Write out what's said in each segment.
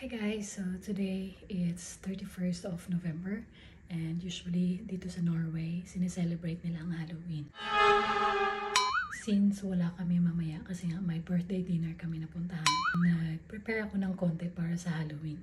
Hi guys, so today it's 31st of November and usually dito sa Norway, sineselebrate nila ang Halloween. Since wala kami mamaya kasi nga may birthday dinner kami napuntahan, nag-prepare ako ng konti para sa Halloween.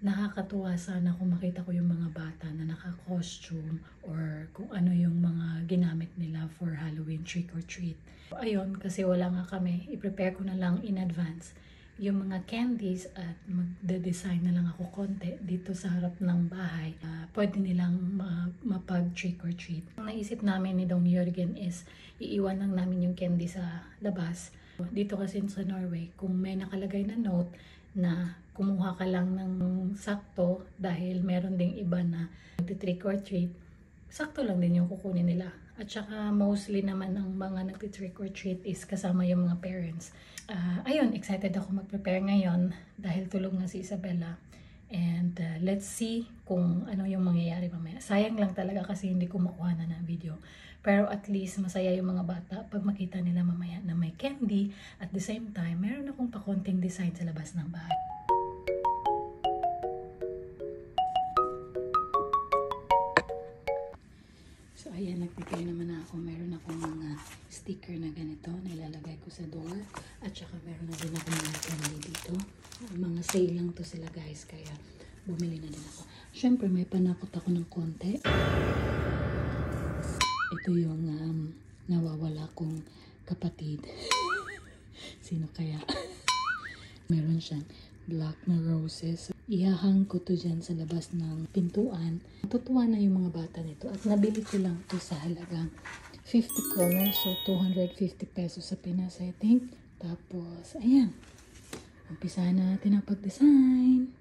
Nakakatuwa sana kung makita ko yung mga bata na naka-costume or kung ano yung mga ginamit nila for Halloween trick or treat. Ayun, kasi wala nga kami, i-prepare ko na lang in advance yung mga candies at magde-design na lang ako konti dito sa harap ng bahay. Pwede nilang mapag trick or treat. Ang naisip namin ni Dong Jørgen is iiwan lang namin yung candy sa labas. Dito kasi sa Norway, kung may nakalagay na note na kumuha ka lang ng sakto dahil meron ding iba na nagti-trick or treat, sakto lang din yung kukunin nila. At saka mostly naman ang mga nagti-trick or treat is kasama yung mga parents. Ayun, excited ako mag-prepare ngayon dahil tulog nga si Isabella. And let's see kung ano yung mangyayari mamaya. Sayang lang talaga kasi hindi ko makuha na ng video. Pero at least masaya yung mga bata pag makita nila mamaya na may candy. At the same time, meron akong pakonting design sa labas ng bahay. So ayan, nagpipili naman ako. Meron akong mga sticker na ganito na ilalagay ko sa door. At saka meron na din ako mga candy dito. Mga sale lang to sila guys, kaya bumili na din ako. Syempre may panakot ako ng konti. Ito yung nawawala kong kapatid. Sino kaya? Meron siyang black na roses. Ihahang ko to dyan sa labas ng pintuan. Tutuwa na yung mga bata nito. At nabili ko lang to sa halagang 50 kroner. So, 250 pesos sa Pinas, I think. Tapos, ayan. Umpisa na natin ang pag-design.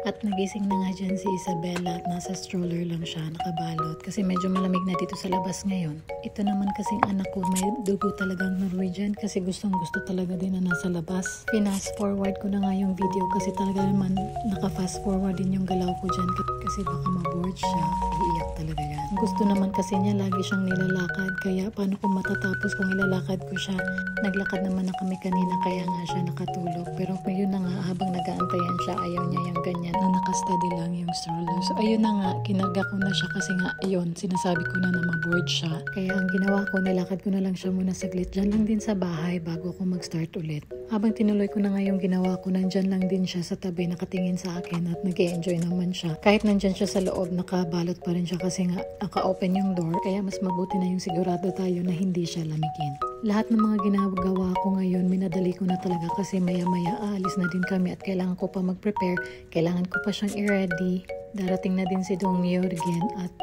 At nagising na nga dyan si Isabella at nasa stroller lang siya, nakabalot. Kasi medyo malamig na dito sa labas ngayon. Ito naman kasing anak ko, may dugo talagang Norwegian kasi gustong gusto talaga din na nasa labas. Fast forward ko na nga yung video kasi talaga naman naka-fast forward din yung galaw ko dyan kasi baka ma-board siya. Iiyak talaga yan. Gusto naman kasi niya lagi siyang nilalakad kaya paano kung matatapos kung ilalakad ko siya. Naglakad naman na kami kanina kaya nga siya nakatulog. Pero yun na nga habang nag-aantayan siya ayaw niya yung ganyan na naka-steady lang yung stroller. So ayun na nga, kinarga ko na siya kasi nga ayun, sinasabi ko na ma-board siya. Kaya ang ginawa ko, nilakad ko na lang siya muna saglit. Diyan lang din sa bahay bago ako mag-start ulit. Habang tinuloy ko na nga yung ginawa ko, nandyan lang din siya sa tabi, nakatingin sa akin at nag-e-enjoy naman siya. Kahit nandyan siya sa loob, nakabalot pa rin siya kasi nga naka-open yung door. Kaya mas mabuti na yung sigurado tayo na hindi siya lamigin. Lahat ng mga ginagawa ko ngayon, minadali ko na talaga kasi maya-maya aalis na din kami at kailangan ko pa mag-prepare. Kailangan ko pa siyang i-ready. Darating na din si Dong Jørgen at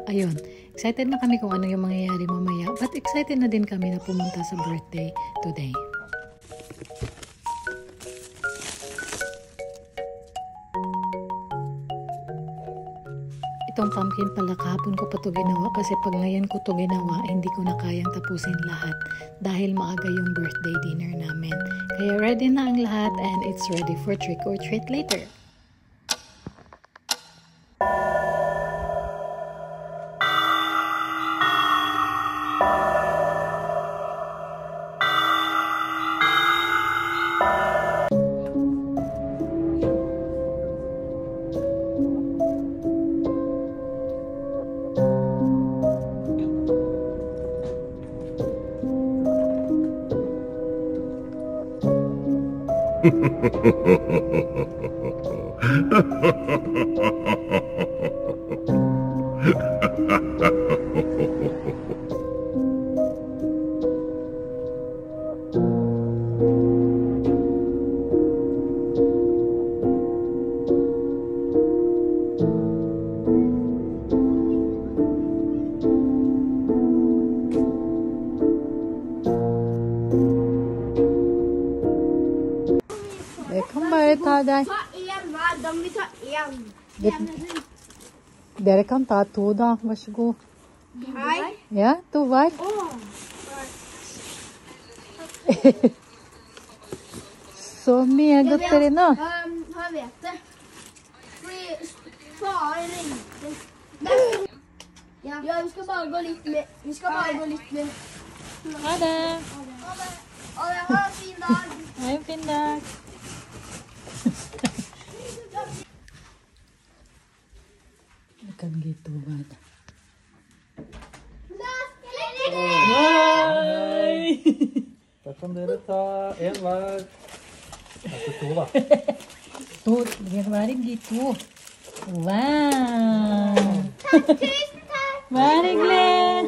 ayun. Excited na kami kung ano yung mangyayari mamaya. But excited na din kami na pumunta sa birthday today. Itong pumpkin pala kahapon ko pa ito ginawa kasi pag ngayon ko ito ginawa, hindi ko na kayang tapusin lahat dahil maaga yung birthday dinner namin. Kaya ready na ang lahat and it's ready for trick or treat later. Ta deg. Dere kan ta to, da. Vær så god. Hei. Ja, to hver. Så mye godteri nå. Jeg vet det. Fordi far ringte. Ja, vi skal bare gå litt med. Vi skal bare gå litt med. Ha det! Og det var en fin dag. Ha en fin dag! Ikan gitu banget. Hei! Da kan dere ta en hver. Etter to, da. Tuh, biar kemarin gitu. Wow. Tusen takk. Mari Glenn.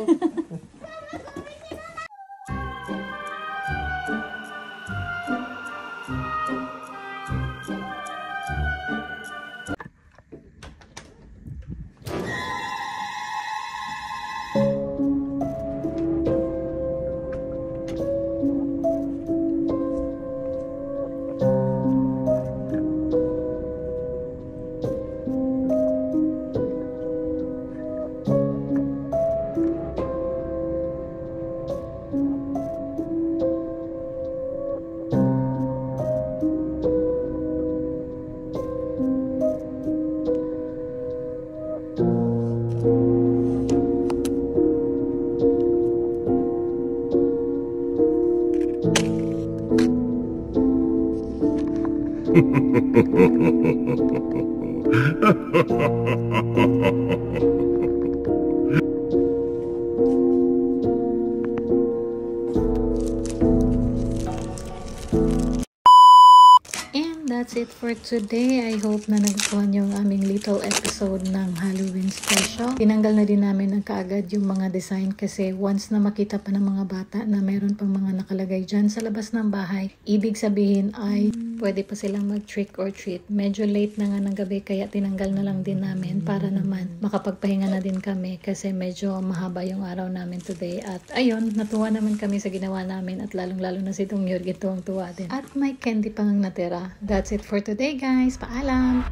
And that's it for today. I hope na nagustuhan niyo ang aming little episode ng Halloween special. Tinanggal na din namin ng kaagad yung mga design kasi once na makita pa ng mga bata na meron pang mga nakalagay dyan sa labas ng bahay, ibig sabihin ay pwede pa silang mag-trick or treat. Medyo late na nga ng gabi kaya tinanggal na lang din namin para naman makapagpahinga na din kami kasi medyo mahaba yung araw namin today. At ayun, natuwa naman kami sa ginawa namin at lalong-lalo na si Dong Yorgi tuwang-tuwa din. At may candy pang natira. That's it for today guys. Paalam!